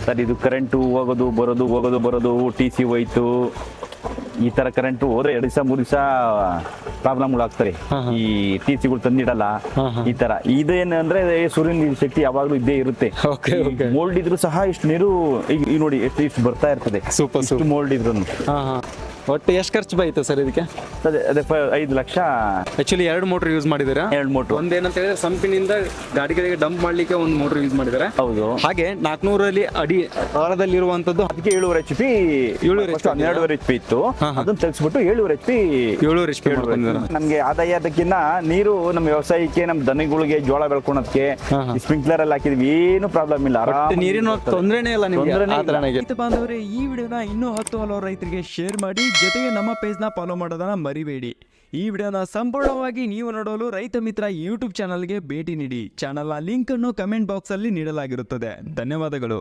Sir ಇದು current ಹೋಗೋದು ಬರೋದು ಟಿ ಸಿ ಹೋಯ್ತು, ಈ ತರ ಕರೆಂಟು ಹೋದ್ರೆ 2 ದಿವಸ 3 ದಿವಸ ಪ್ರಾಬ್ಲಮ್ಗಳು ಆಗ್ತಾರೆ. ಈ ಟಿ ಸಿಗಳು ತಂದಿಡಲ್ಲ, ಈ ತರ. ಇದೇನು ಅಂದ್ರೆ ಸೂರ್ಯನ ಶಕ್ತಿ ಯಾವಾಗ್ಲೂ ಇದ್ದೇ ಇರುತ್ತೆ. ಮೋಲ್ಡ್ ಇದ್ರು ಸಹ ಇಷ್ಟು ನೀರು ಈಗ ನೋಡಿ ಇಷ್ಟು ಬರ್ತಾ ಇರ್ತದೆ. ಸೂಪರ್ ಮೋಲ್ಡ್ ಇದ್ರು ಒಟ್ಟು ಎಷ್ಟು ಖರ್ಚು ಬೈತು ಸರ್ ಇದಕ್ಕೆ? ಅದೇ 5 ಲಕ್ಷ. ಆಕ್ಚುಲಿ 2 ಮೋಟರ್ ಯೂಸ್ ಮಾಡಿದ್ದಾರೆ. 2 ಮೋಟರ್. ಒಂದೇನಂತ ಹೇಳಿದ್ರೆ ಸಂಪಿನಿಂದ ಗಾಡಿಗಳಿಗೆ ಡಂಪ್ ಮಾಡ್ಲಿಕ್ಕೆ ಒಂದು ಮೋಟರ್ ಯೂಸ್ ಮಾಡಿದ್ದಾರೆ. ಹೌದು. ಹಾಗೆ 400 ಅಡಿ ಆಳದಲ್ಲಿರುವಂತದ್ದು ಅದಕ್ಕೆ 7.5 HP 12.5 HP ಇತ್ತು. ಅದನ್ನ ತೆಗೆಸ್ಬಿಟ್ಟು 7.5 HP ನಮ್ಗೆ ಆದಾಯ. ಅದಕ್ಕಿಂತ ನೀರು ನಮ್ಮ ವ್ಯವಸಾಯಕ್ಕೆ, ನಮ್ಮ ದನಗಳಿಗೆ ಜೋಳ ಬೆಳ್ಕೊಳೋದಕ್ಕೆ ಸ್ಪ್ರಿಂಕ್ಲರ್ ಅಲ್ಲಿ ಹಾಕಿದ್ವಿ, ಏನು ಪ್ರಾಬ್ಲಮ್ ಇಲ್ಲ. ನೀರಿನ ತೊಂದರೆನೇ ಇಲ್ಲ ನಿಮ್ಗೆ. ರೈತ ಬಾಂಧವರೇ, ಈ ವಿಡಿಯೋನ ಇನ್ನೂ 10 ಹಲವು ರೈತರಿಗೆ ಶೇರ್ ಮಾಡಿ, ಜೊತೆಗೆ ನಮ್ಮ ಪೇಜ್ನ ಫಾಲೋ ಮಾಡೋದನ್ನ ಮರಿಬೇಡಿ. ಈ ವಿಡಿಯೋನ ಸಂಪೂರ್ಣವಾಗಿ ನೀವು ನೋಡಲು ರೈತ ಮಿತ್ರ ಯೂಟ್ಯೂಬ್ ಚಾನಲ್ಗೆ ಭೇಟಿ ನೀಡಿ. ಚಾನಲ್ನ ಲಿಂಕ್ ಅನ್ನು ಕಮೆಂಟ್ ಬಾಕ್ಸ್ ಅಲ್ಲಿ ನೀಡಲಾಗಿರುತ್ತದೆ. ಧನ್ಯವಾದಗಳು.